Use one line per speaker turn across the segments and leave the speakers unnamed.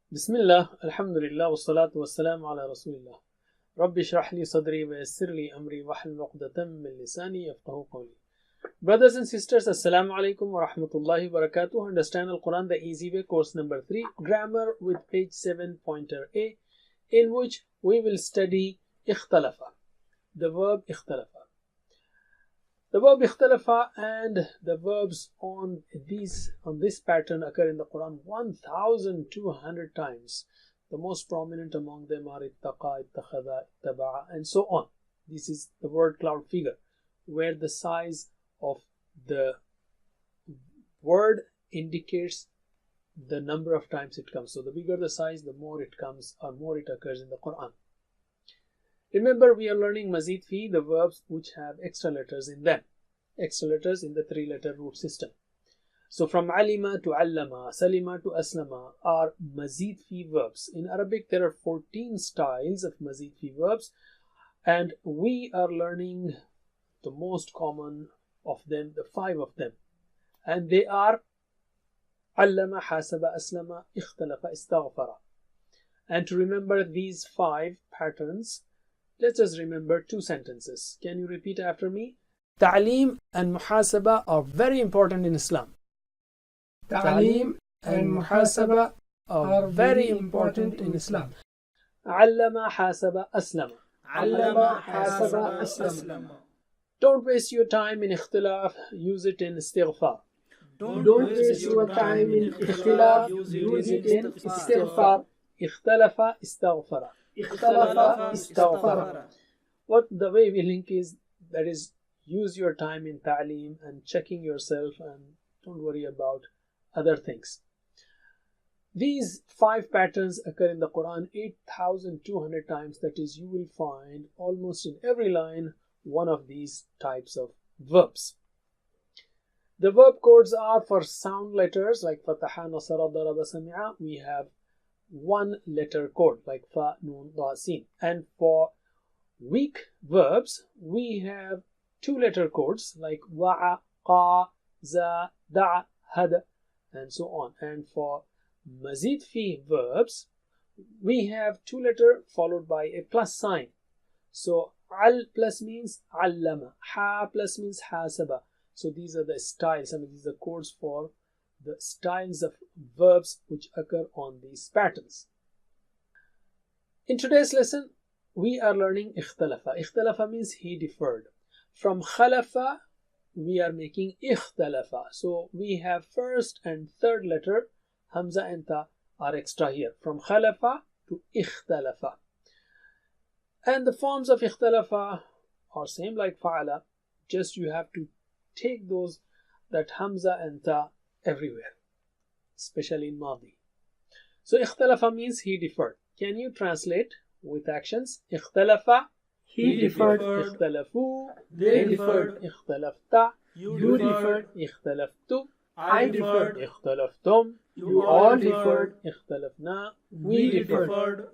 Bismillah, Alhamdulillah, wassalatu wassalamu ala Rasulillah. Rabbi shrah li sadri wa yassir li amri wahlul uqdatam min lisani yafqahu qawli. Brothers and sisters, Assalamu alaikum wa rahmatullahi wa barakatuh. Understand Al-Quran the Easy Way, course number 3, grammar with page 7, pointer A, in which we will study ikhtalafa, the verb ikhtalafa. The verb ikhtalafa and the verbs on this pattern occur in the Quran 1200 times. The most prominent among them are ittaqa, ittakhadha, ittaba'a, and so on. This is the word cloud figure, where the size of the word indicates the number of times it comes. So the bigger the size, the more it comes, or more it occurs in the Quran. Remember, we are learning mazid fi, the verbs which have extra letters in them. Extra letters in the 3-letter root system. So from alima to allama, salima to aslama are mazid fi verbs. In Arabic, there are 14 styles of mazid fi verbs, and we are learning the most common of them, the 5 of them. And they are allama, hasaba, aslama, ikhtalafa, istaghfara. And to remember these 5 patterns, let us remember 2 sentences. Can you repeat after me? Ta'aleem and muhasaba are very important in Islam.
Ta'aleem and muhasaba are very important in Islam.
Allama, hasaba, aslama.
Allama, hasaba, aslama.
Don't waste your time in ikhtilaf, use it in istighfar.
Don't waste your time in ikhtilaf, use it in istighfar.
Ikhtalafa, istaghfara.
Ikhtalafa, istaghfara.
What the way we link is, that is, use your time in ta'aleem and checking yourself, and don't worry about other things. These 5 patterns occur in the Quran 8,200 times. That is, you will find almost in every line one of these types of verbs. The verb codes are for sound letters like fataha, nasara, daraba, sami'a. We have 1 letter code like fa, nun, da, sin. And for weak verbs, we have 2 letter codes like wa'a, qa, za, da'a, hada, and so on. And for mazid fi verbs, we have 2 letter followed by a plus sign. So al plus means allama, ha plus means hasaba. So these are the styles, I mean these are codes for the styles of verbs which occur on these patterns. In today's lesson, we are learning ikhtalafa. Ikhtalafa means he differed. From khalafa, we are making ikhtalafa. So we have first and third letter, hamza and ta are extra here. From khalafa to ikhtalafa. And the forms of ikhtalafa are same like fa'ala. Just you have to take those, that hamza and ta, everywhere, especially in Madi. So ikhtalafa means he differed. Can you translate with actions? Ikhtalafa,
he differed.
Ikhtalafu,
They differed.
Ikhtalafta,
You differed.
Ikhtalaftu,
I differed.
Ikhtalaftum,
You all differed.
Ikhtalafna,
We differed.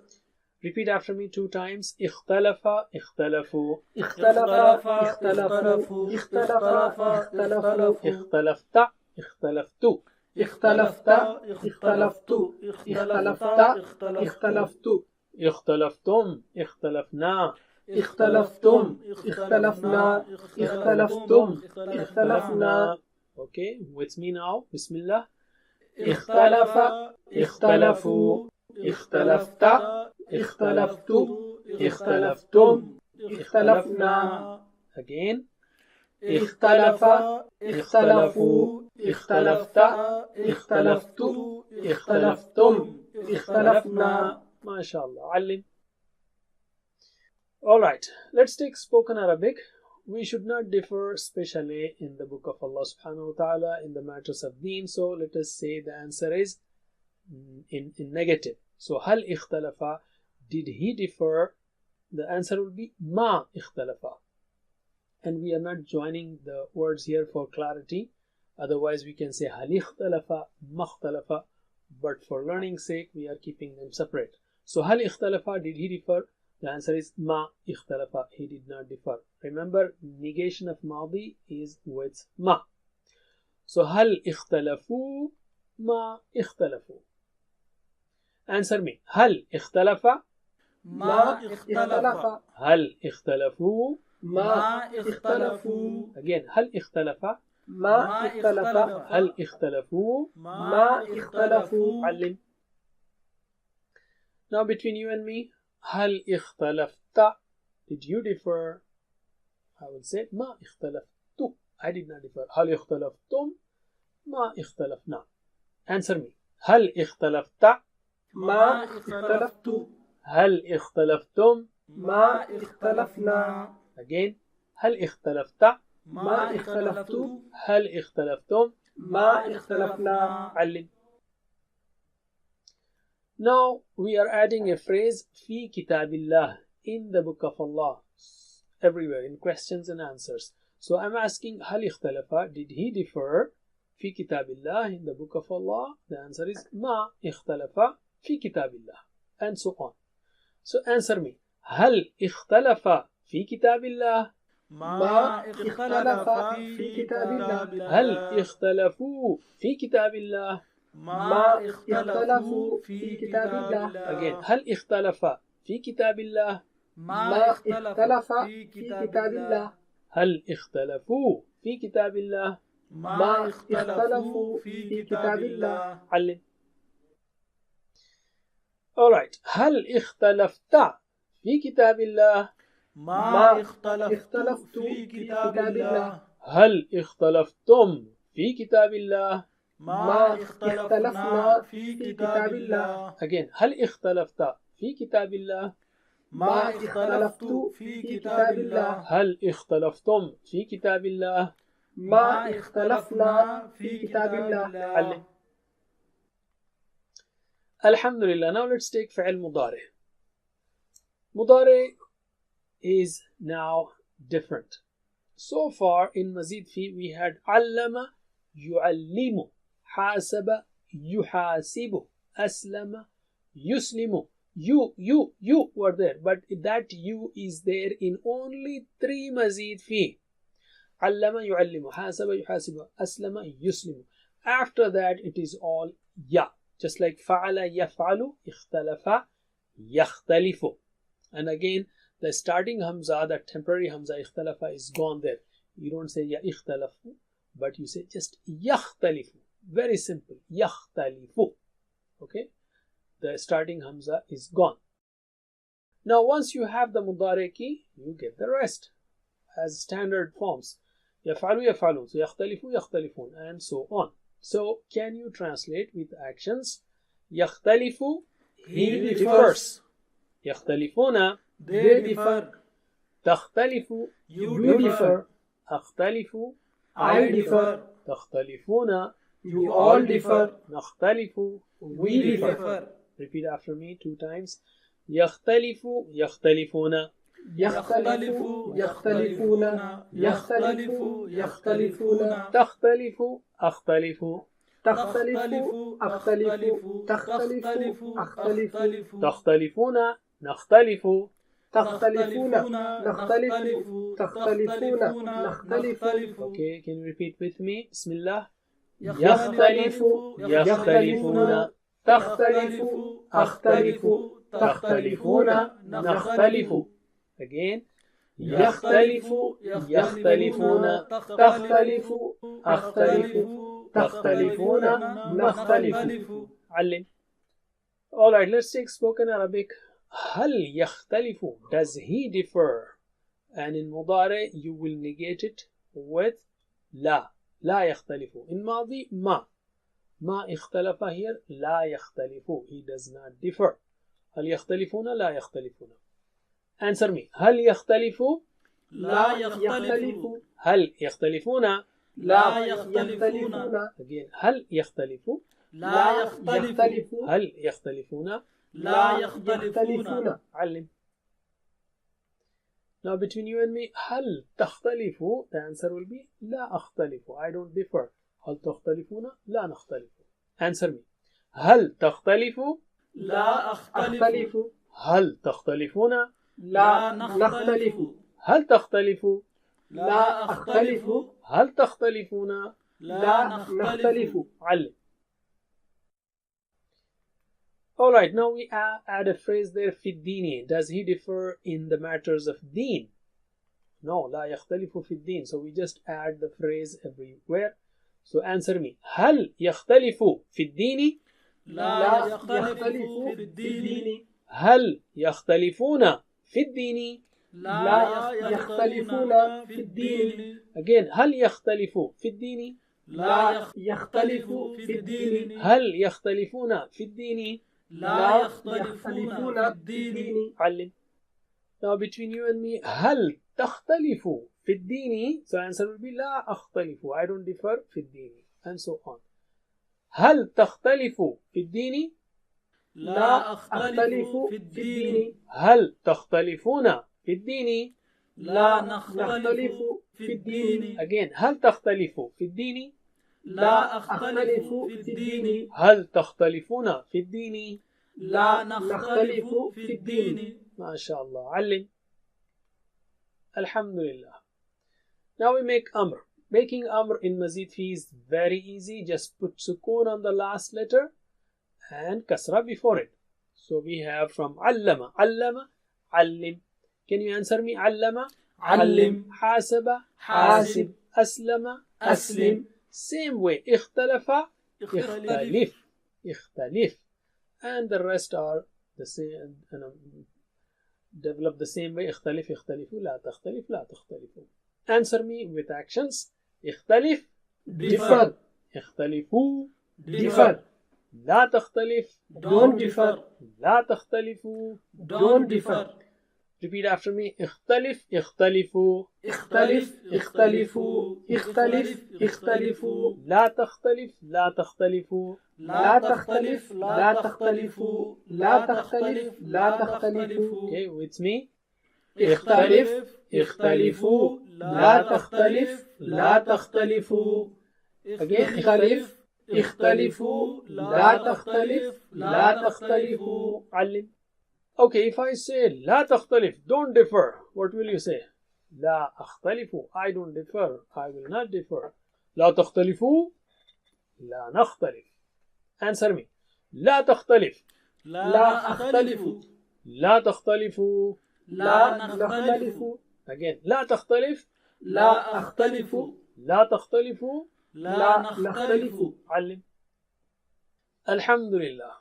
Repeat after me 2 times. Ikhtalafa, ikhtalafu,
Ikhtalafa, ikhtalafu, ikhtalafa, ikhtalafu.
Ikhtalafta, ikhtalaftu,
Ikhtalafta, ikhtalaftu, ikhtalafta, ikhtalaftu.
Ikhtalaftum, ikhtalafna,
اختلفتم اختلفنا اختلفتم اختلفنا.
Okay, with me now. Bismillah.
اختلف اختلفوا اختلفت اختلفت اختلفتم اختلفنا.
Again.
اختلف اختلفوا اختلفت اختلفت اختلفتم اختلفنا.
MashaAllah. Alim. Alright, let's take spoken Arabic. We should not differ, especially in the book of Allah subhanahu wa ta'ala, in the matters of deen. So let us say the answer is in negative. So hal ikhtalafa, did he differ? The answer will be ma ikhtalafa. And we are not joining the words here for clarity. Otherwise we can say hal ikhtalafa, ma ikhtalafa. But for learning's sake, we are keeping them separate. So hal ikhtalafa, did he differ? The answer is ma ikhtalafa, he did not differ. Remember, negation of madi is with ma. So hal ikhtalafu, ma ikhtalafu. Answer me. هل اختلف؟
ما اختلف.
هل اختلفوا؟
ما اختلفوا.
Again, هل اختلف؟
ما اختلف.
هل اختلفوا؟
ما اختلفوا.
علم. Now between you and me, هل اختلفت? Did you differ? I will say ما اختلفت. I did not differ. هل اختلفتم؟ ما اختلفنا. Answer me. هل اختلفت؟
ما اختلفت.
هل اختلفتم؟
ما اختلفنا.
Again, هل اختلفت؟
ما اختلفت.
هل اختلفتم؟
ما اختلفنا.
علم. Now we are adding a phrase في كتاب الله, in the book of Allah, everywhere in questions and answers. So I'm asking هل اختلف? Did he differ في كتاب الله, in the book of Allah? The answer is ما اختلف في كتاب الله, and so on. So answer me. هل اختلف في كتاب الله؟
ما اختلف في كتاب الله.
هل اختلفوا في كتاب الله؟
ما اختلفوا في كتاب الله.
Again, هل اختلف في كتاب الله؟
ما اختلف في كتاب الله.
هل اختلفوا في كتاب الله؟
ما اختلفوا في كتاب الله.
علم. Alright. هل اختلفت في كتاب الله؟
ما اختلفت في كتاب الله.
هل اختلفتم في كتاب الله؟
ما اختلفنا في كتاب الله.
Again, هل اختلفت في كتاب الله؟
ما اختلفت في كتاب الله.
هل اختلفتم في كتاب الله؟
ما اختلفنا في كتاب الله.
علم. Alhamdulillah. Now let's take فعل مضارع. مضارع is now different. So far in مزيد في we had علم يعلم, حاسب يحاسب, أسلم يسلم. You were there, but that you is there in only 3 مزيد في. علم يعلم, حاسب يحاسب, أسلم يسلم. After that it is all ya, just like فعل يفعل, اختلف يختلف. And again the starting hamza, that temporary hamza ikhtalafa, is gone there. You don't say ya ikhtalafu, but you say just yakhtalifu. Very simple. Yakhtalifu. Okay? The starting hamza is gone. Now once you have the mudari ki, you get the rest as standard forms. Yaf'alu yaf'alun. So yakhtalifu yakhtalifun, and so on. So can you translate with actions? Yakhtalifu, he differs. Yakhtalifuna,
They differ.
تختلف,
You differ.
أختلف,
I differ.
تختلفون,
You all differ.
نختلف,
We differ.
Repeat after me 2 times. يختلف يختلفون.
يختلف يختلفون. يختلف يختلفون.
تختلف أختلف.
تختلف أختلف. تختلف أختلف.
تختلفون نختلف.
تختلفون نختلف. تختلفون نختلف.
Okay, can you repeat with me? بسم الله.
يختلف
يختلفون.
تختلف أختلف.
تختلفون نختلف. Again. يختلف يختلفون. تختلف أختلف. تختلفون نختلف. علم. Alright, let's take spoken Arabic. هل يختلف, does he differ? And in مضارع you will negate it with لا. لا يختلف. In ماضي ما. ما اختلف here, لا يختلف. He does not differ. هل يختلفون لا يختلفون. Answer me. هل يختلف?
لا يختلف.
هل يختلفون؟
لا يختلفون.
Again. هل يختلف؟
لا يختلف.
هل يختلفون؟
لا يختلفون.
علم. Now between you and me, هل تختلف? The answer will be لا أختلف. I don't differ. هل تختلفون؟ لا نختلف. Answer me. هل تختلف؟
لا أختلف.
هل تختلفون؟
لا نختلف.
هل تختلف؟
لا أختلف.
هل تختلفون؟
لا نختلف.
علم. Alright, now we add a phrase there, في الدين. Does he differ in the matters of deen? No, لا يختلف في الدين. So we just add the phrase everywhere. So answer me. هل يختلف في الدين؟
لا يختلف في الدين.
هل يختلفون في الدين؟
لا يختلفون في الدين.
Again, هل يختلف في الدين؟
لا يختلف في الدين.
هل يختلفون في الدين؟
لا يختلفون في الدين.
علم. Now between you and me, هل تختلف في الدين? So answer will be لا أختلف. I don't differ في الدين. And so on. هل تختلف في الدين؟
لا أختلف في الدين.
هل تختلفون في الدين؟
لا نختلف في الدين.
Again, هل تختلف في الدين؟
لا أختلف في الدين.
هل تختلفون في الدين؟
لا نختلف في الدين.
ما شاء الله. علم. Alhamdulillah. Now we make amr. Making amr in mazid fi is very easy. Just put sukoon on the last letter and kasra before it. So we have from allama. Allama, allim. Can you answer me? Allama,
علم.
hasaba,
حاسب.
aslama,
أسلم.
Same way. اختلف, اختلف, اختلف. And the rest are the same. Develop the same way. اختلف, اختلفوا, لا تختلف, لا تختلفوا. Answer me with actions. اختلف,
differ.
اختلفوا,
differ.
لا تختلف,
don't differ.
لا تختلفوا.
don't differ.
Repeat after me. اختلف, اختلفوا.
اختلف اختلفوا. اختلف اختلفوا.
لا تختلف, لا تختلفوا.
لا تختلف لا تختلفوا. لا تختلف لا تختلفوا.
Okay, with me.
اختلف اختلفوا. لا تختلف لا تختلفوا. اختلف اختلفوا. لا تختلف لا تختلفوا.
علم. Okay, if I say لا تختلف, don't differ, what will you say? لا أختلف, I don't differ, I will not differ. لا تختلفوا, لا نختلف. Answer me. لا تختلف.
لا أختلف.
لا تختلفوا.
لا نختلف.
Again. لا تختلف.
لا أختلف.
لا تختلفوا.
لا نختلف.
علم. Alhamdulillah.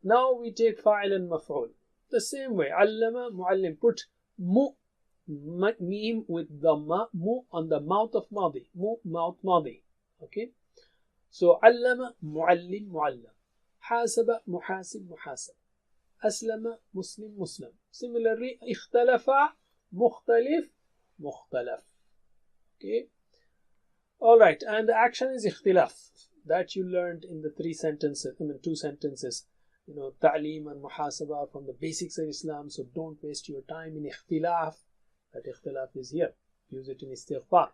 Now we take فاعل and مفعول. The same way. علم, معلم. Put mu, meme with dhamma, mu on the mouth of madi. Mu, mouth madi. Okay. So علم, معلم, معلم. حاسب, محاسب, محاسب. أسلم, مسلم, مسلم. Similarly, اختلف, مختلف, مختلف. Okay. Alright, and the action is اختلاف that you learned in the two sentences. You know, ta'lim and muhasaba from the basics of Islam. So don't waste your time in ikhtilaf. That ikhtilaf is here. Use it in istighfar.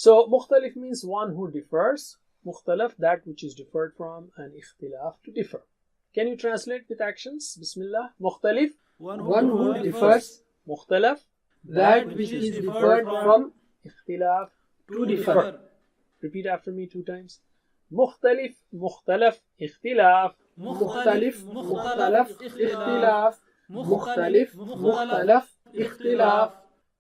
So mukhtalif means one who differs. Mukhtalaf, that which is differed from, and ikhtilaf, to differ. Can you translate with actions? Bismillah. Mukhtalif,
one who differs.
Mukhtalaf,
that which is differed from.
Ikhtilaf,
to differ.
Repeat after me 2 times. مختلف, مختلف, اختلاف.
مختلف, مختلف, اختلاف. مختلف, مختلف, اختلاف.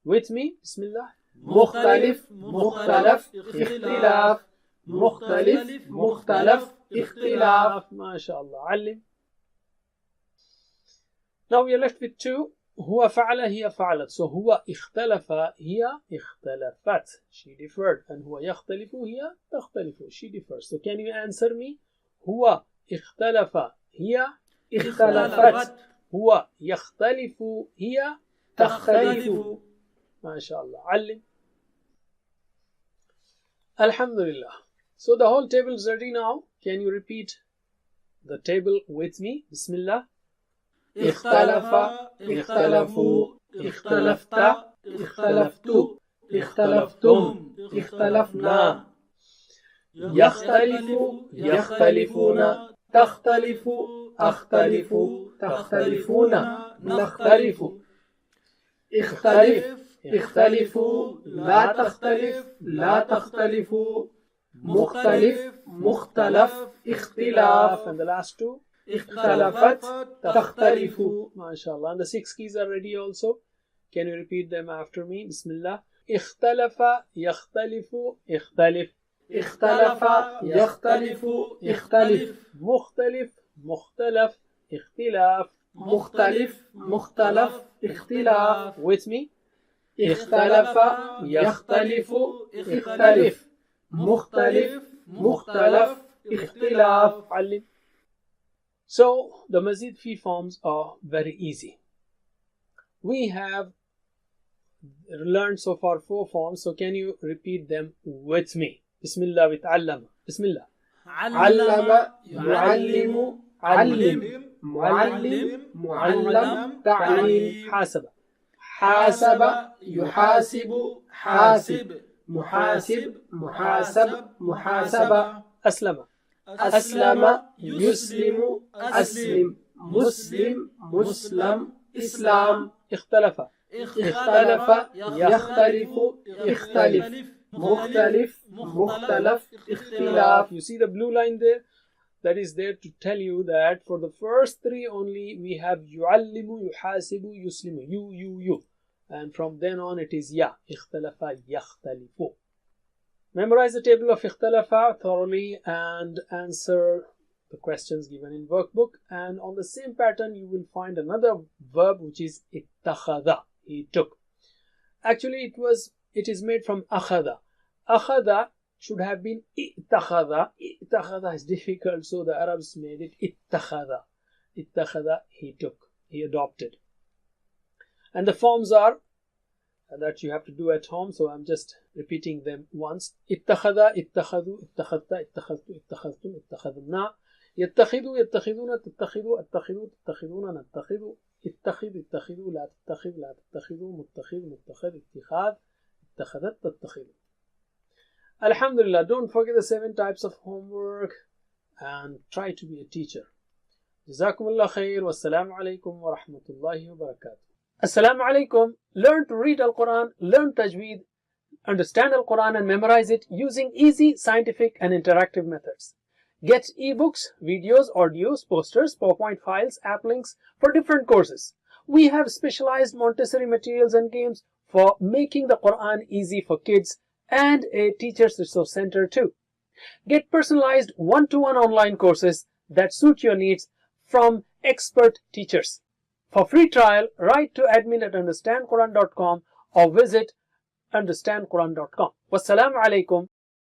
With me, Bismillah.
مختلف, مختلف, اختلاف. مختلف, مختلف, اختلاف.
ما شاء الله. علم. Now we are left with 2. هو فعل, هي فعلت. So هو اختلف, هي اختلفت. She differed. And هو يختلف, هي تختلف. She differs. So can you answer me? هو اختلف, هي
اختلفت.
هو يختلف, هي
تختلف.
ما شاء الله. علم. Alhamdulillah. So the whole table is ready now. Can you repeat the table with me? Bismillah.
اختلف, اختلفوا, اختلفت, اختلفت, اختلفتم, اختلفنا.
يختلف,
يختلفون, تختلف, أختلف, تختلفون, نختلف. اختلف, اختلفوا, لا تختلف, لا تختلفوا. مختلف, مختلف, اختلاف.
And the last 2.
اختلفت تختلف.
MashaAllah. And the 6 keys are ready also. Can you repeat them after me? Bismillah. اختلف يختلف اختلف.
اختلف يختلف اختلف.
مختلف مختلف اختلاف.
مختلف مختلف اختلاف.
With me.
اختلف يختلف اختلف. مختلف مختلف اختلاف.
علم. So the Mazid fee forms are very easy. We have learned so far 4 forms, so can you repeat them with me? Bismillah with allama. Bismillah.
علم يعلم علم معلم معلم تعليم.
حاسب.
حاسب يحاسب حاسب محاسب محاسب محاسبة.
أسلم.
أسلم يسلم أسلم مسلم مسلم إسلام.
اختلف.
اختلف يختلف اختلف. مختلف مختلف اختلاف.
You see the blue line there? That is there to tell you that for the first 3 only we have يعلم يحاسب يسلم. You. And from then on it is ya. اختلف يختلف. Memorize the table of اختلف thoroughly and answer the questions given in workbook. And on the same pattern you will find another verb which is اتخذ. He took. Actually it is made from أخذ. أخذ should have been اتخذ. اتخذ is difficult, so the Arabs made it اتخذ. اتخذ, he took, he adopted. And the forms are that you have to do at home, so I'm just repeating them once. اتخذ اتخذوا اتخذت اتخذت اتخذتم اتخذنا. يتخذوا يتخذون تتخذوا اتخذوا تتخذون نتخذ. اتخذ اتخذوا لا تتخذ لا تتخذوا متخذ متخذ اتخاذ اتخذت تتخذ. Alhamdulillah, don't forget the 7 types of homework and try to be a teacher. Jazakumullah khair. Wassalamu alaikum wa rahmatullahi wa barakatuh. Assalamu alaikum. Learn to read Al-Quran, learn Tajweed, understand Al-Quran and memorize it using easy, scientific and interactive methods. Get ebooks, videos, audios, posters, PowerPoint files, app links for different courses. We have specialized Montessori materials and games for making the Quran easy for kids and a teacher's resource center too. Get personalized one-to-one online courses that suit your needs from expert teachers. For free trial, write to admin@understandquran.com or visit understandquran.com. Wassalamu alaikum.